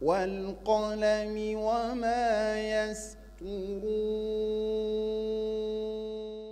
والقلم وما يسطرون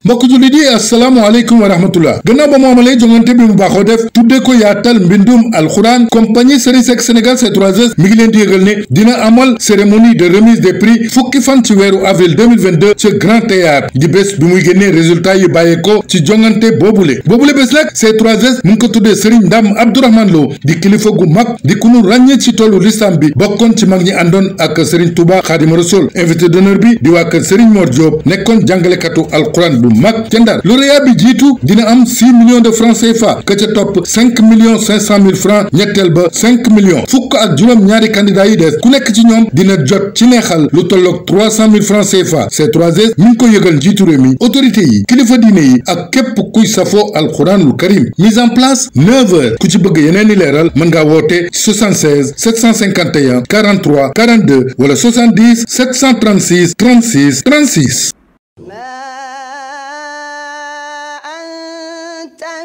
mbokk jullit yi asalaamaaleykum wa rahmatullah gannaaw ba mu amalee jongante bi mu baaxoo def tuddee ko yaatal mbindum alxuraan compagnie Serigne Seck Sénégal C3S mi ngi leen di yëgal ne dina amal cérémonie de remise des prix fukki fan ci weeru avril 2022 ci Grand Théâtre di bés bi muy génnee résultat yi bàyyeekoo ci jongante boobule bés nag C3S mu ngi ko tuddee Serigne Ndam Abdourahmane Lo di kilifa gu mag di ku nu ràññee ci tollu lislam bi bokkoon ci mag ñi àndoon ak Serigne Touba Khadimou Rassoul invité d'honneur bi di waa kër Serigne Mor Diop nekkoon jàngalekatu alxuraan bu mag ca Ndar lauréat bi jiitu dina am 6 millions de francs CFA ka ca topp 5 millions 500 mille francs ñetteel ba 5 millions fukk ak juróom ñaari candidats yi des ku nekk ci ñoom dina jot ci neexal lu tolloog 300 mille francs CFA C3S mi ngi ko yëgal njiitu réew mi autorité yi kilifa diine yi ak képp kuy safoo alxuraanul karim mise en place 9 heures ku ci bëgg yeneen i leeral mën ngaa woote 76 751 43 42 wala 70 736 36 36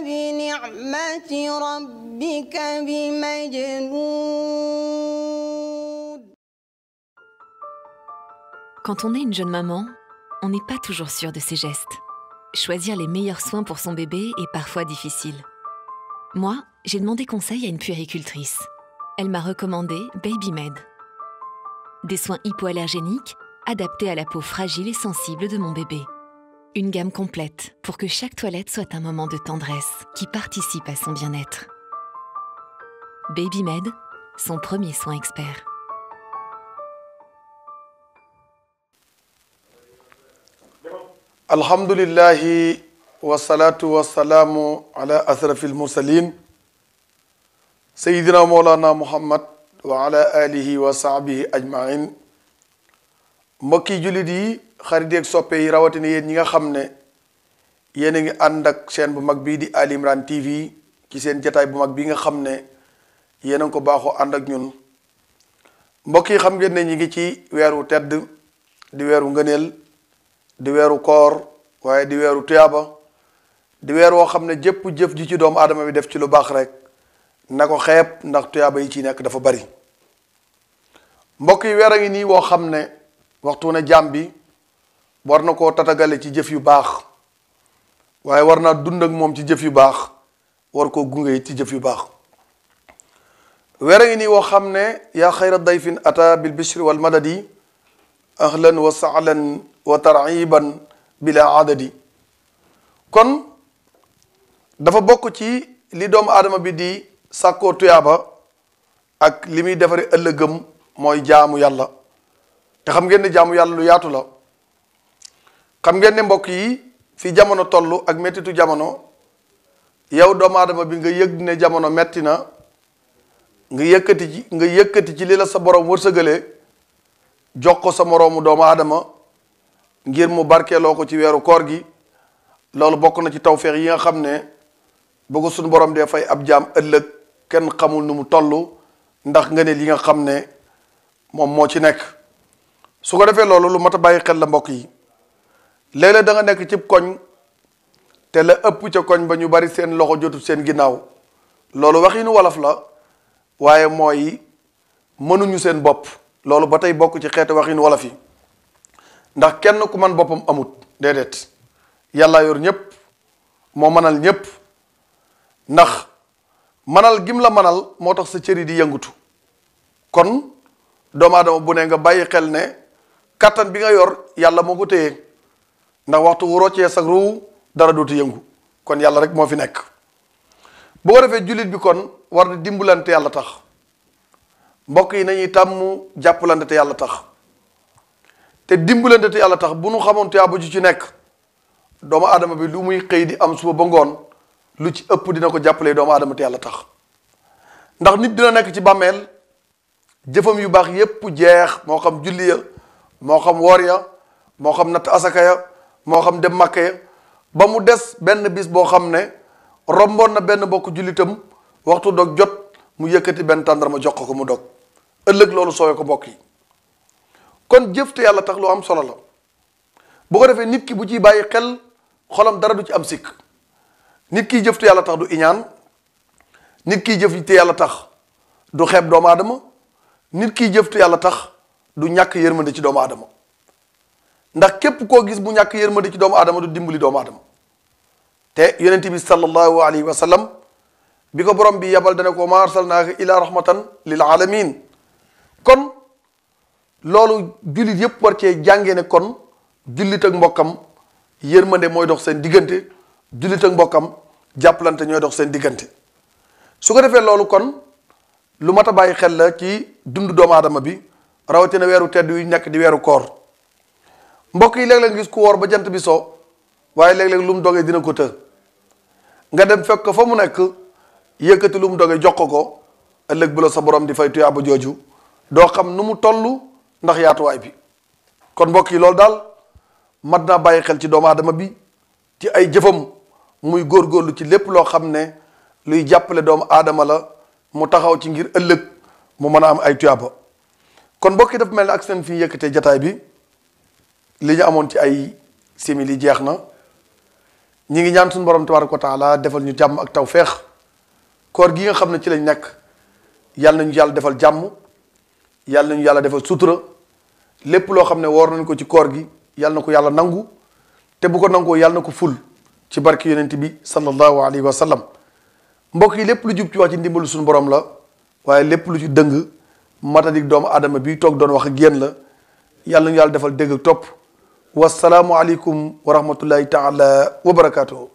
بنعمة ربك بمجنون. Quand on est une jeune maman, on n'est pas toujours sûr de ses gestes. Choisir les meilleurs soins pour son bébé est parfois difficile. Moi, j'ai demandé conseil à une puéricultrice. Elle m'a recommandé Babymed. Des soins hypoallergéniques adaptés à la peau fragile et sensible de mon bébé. Une gamme complète pour que chaque toilette soit un moment de tendresse qui participe à son bien-être. Babymed, son premier soin expert. Alhamdulillahi wassalatu wassalamu ala asrafil mursalin Sayyidina Mawlana Muhammad wa ala alihi wa sahbihi ajmain. Mbokki jullit yi xarit yeeg soppe yi rawatina yéen ñi nga xam ne yéen a ngi ànd ak chaîne bu mag bii di Ali Imran TV ci seen jataay bu mag bi nga xam ne yéen a ngi ko baaxoo ànd ak ñun mbokk yi xam ngeen ne ñi ngi ci weeru tedd di weeru ngëneel di weeru koor waaye di weeru tuyaaba di weer woo xam ne jëpp jëf ji ci doomu aadama bi def ci lu baax rek na ko xeeb ndax tuyaaba yi ci nekk dafa bari mbokk yi weer a ngi nii woo xam ne waxtu ne jaam bi war na koo tatagale ci jëf yu baax waaye war naa dund ak moom ci jëf yu baax war koo gunge ci jëf yu baax weer a ngi nii woo xam ne yaa xayra dayfin ata bil bishri wal madadi ahlan wa sahlan wa tar'iban bila adadi kon dafa bokk ci li doomu aadama bi di sàkkoo tuyaaba ak li muy defari ëllëgëm mooy jaamu yàlla te xam ngeen ne jaamu yàlla lu yaatu la xam ngeen ne mbokk yi fi jamono toll ak mettitu jamono yow doomu aadama bi nga yëg ne jamono metti na nga yëkkati ci li la sa borom wërsëgalee jox ko sa moroomu doomu aadama ngir mu barkeeloo ko ci weeru koor gi loolu bokk na ci tawféex yi nga xam ne bu ko suñu borom dee fay ab jaam ëllëg kenn xamul nu mu toll ndax nga ne li nga xam ne moom moo ci nekk su ko defee loolu lu mat a bàyyi xel la mbokk yi léeg-léeg da nga nekk cib koñ te la ëpp ca koñ ba ñu bari seen loxo jotu seen ginnaaw loolu waxinu wolof la waaye mooy mënuñu seen bopp loolu ba tey bokk ci xeetu waxinu wolof yi ndax kenn ku man boppam amut déedéet yàlla yor ñëpp moo manal ñëpp ndax manal gim la manal moo tax sa cëri di yëngutu kon doomu aadama bu ne nga bàyyi xel ne kattan bi nga yor yàlla moo ko téye ndax waxtu wu roccee sa ruu dara dootu yëngu kon yàlla rek moo fi nekk bu ko defee jullit bi kon war na dimbalante yàlla tax mbokk yi nañuy tàmm jàppalante te yàlla tax te dimbalante te yàlla tax bu nu xamoon tuyaaba ju ci nekk doomu aadama bi lu muy xëy di am suba ba ngoon lu ci ëpp dina ko jàppalee doomu aadama te yàlla tax ndax nit dina nekk ci bàmmeel jëfam yu baax yépp jeex moo xam julli ya moo xam woor ya moo xam natt asaka ya moo xam dem Makka ya ba mu des benn bis boo xam ne romboon na benn bokk jullitam waxtu dog jot mu yëkkati benn tàndarma jox ko mu dog ëllëg loolu soowee ko bokk yi kon jëf te yàlla tax lu am solo la bu ko defee nit ki bu ciy bàyyi xel xolam dara du ci am sikk nit kiy jëf te yàlla tax du iñaan nit kiy jëf te yàlla tax du xeeb doomu aadama nit kiy jëf te yàlla tax du ñàkk yërmande ci doomu aadama ndax képp koo gis bu ñàkk yërmande ci doomu aadama du dimbali doomu aadama te yonent bi sallallahu alayhi wa sallam bi ko borom bi yabal dana ko ma arsalnaaka ila rahmatan lil alamin kon loolu jullit yépp war cee jàngee ne kon jullit ak mbokkam yërmande mooy dox seen diggante jullit ak mbokkam jàppalante ñooy dox seen diggante su ko defee loolu kon lu mat a bàyyi xel la ci dundu doomu aadama bi rawatina weeru tedd yu nekk di weeru koor mbokk yi léeg-léeg gis ku woor ba jant bi soo waaye léeg-léeg lu mu dogee dina ko të nga dem fekk ko fa mu nekk yëkkati lu mu dogee jox ko ëllëg bu la sa borom di fay tuyaaba jooju doo xam nu mu toll ndax yaatuwaay bi kon mbokk yi loolu daal mat naa bàyyi xel ci doomu aadama bi ci ay jëfam muy góorgóorlu ci lépp loo xam ne luy jàppale doomu aadama la mu taxaw ci ngir ëllëg mu mën a am ay tuyaaba kon mbokk yi dafa mel ne ak seen fi ñu yëkkatee jataay bi li ñu amoon ci ay simili jeex na ñi ngi ñaan suñu borom tabaaraka wa taala defal ñu jàmm ak tawféex koor gi nga xam ne ci lañ nekk yàlla nañu yàlla defal jàmm yàlla nañu yàlla defal sutura lépp loo xam ne woor nañ ko ci koor gi yàlla na ko yàlla nangu te bu ko nangoo yàlla na ko ful ci barke yonent bi sallallahu alayhi wa sallam mbokk yi lépp lu jub ci wax ci ndimbalu suñu borom la waaye lépp lu ci dëng matadik doomu aadama bi toog doon wax ak yéen la yàlla nañu yàlla defal dégg ak topp wasalaamu aleykum wa rahmatullahi taala wa barakatuhu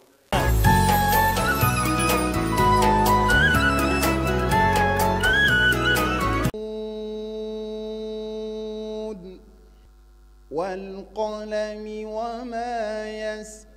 والقلم وما يسطرون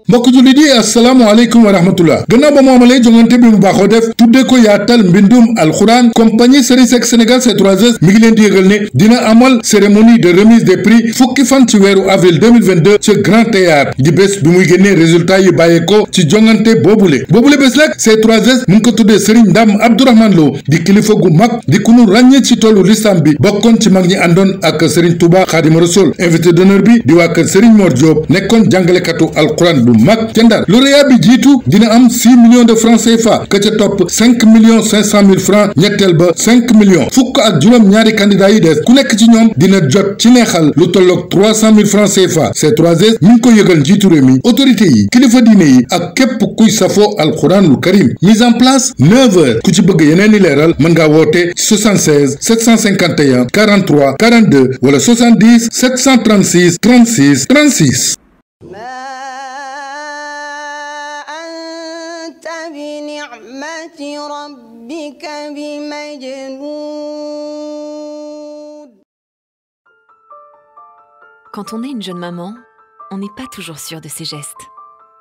mbokk jullit yi asalaamaaleykum wa rahmatullah gannaaw ba mu amalee jongante bi mu baaxoo def tuddee ko yaatal mbindum alxuraan compagnie Serigne Seck Sénégal C3S mi ngi leen di yëgal ne dina amal cérémonie de remise des prix fukki fan ci weeru avril 2022 ci Grand Théâtre di bés bi muy génnee résultat yi bàyyeekoo ci jongante boobule bés nag C3S mu ngi ko tuddee Serigne Ndam Abdourahmane Lo di kilifa gu mag di ku nu ràññee ci tollu lislam bi bokkoon ci mag ñi àndoon ak Serigne Touba Khadimou Rassoul invité d'honneur bi di waa kër Serigne Mor Diop nekkoon jàngalekatu alxuraan bu mag ca Ndar lauréat bi jiitu dina am 6 millions de francs CFA ka ca topp 5 millions 500 mille francs ñetteel ba 5 millions fukk ak juróom ñaari candidats yi des ku nekk ci ñoom dina jot ci neexal lu tolloog 300 mille francs CFA C3S mi ngi ko yëgal njiitu réew mi autorité yi kilifa diine yi ak képp kuy safoo alxuraanul karim mise en place 9 heures ku ci bëgg yeneen i leeral mën ngaa woote 76 751 43 42 wala 70 736 36 36 بنعمة ربك بمجنون. Quand on est une jeune maman, on n'est pas toujours sûr de ses gestes.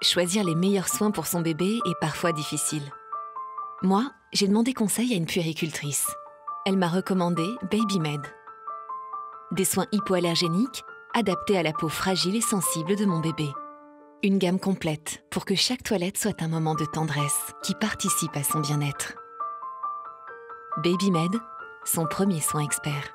Choisir les meilleurs soins pour son bébé est parfois difficile. Moi, j'ai demandé conseil à une puéricultrice. Elle m'a recommandé Babymed. Des soins hypoallergéniques adaptés à la peau fragile et sensible de mon bébé. Une gamme complète pour que chaque toilette soit un moment de tendresse qui participe à son bien-être. Babymed, son premier soin expert.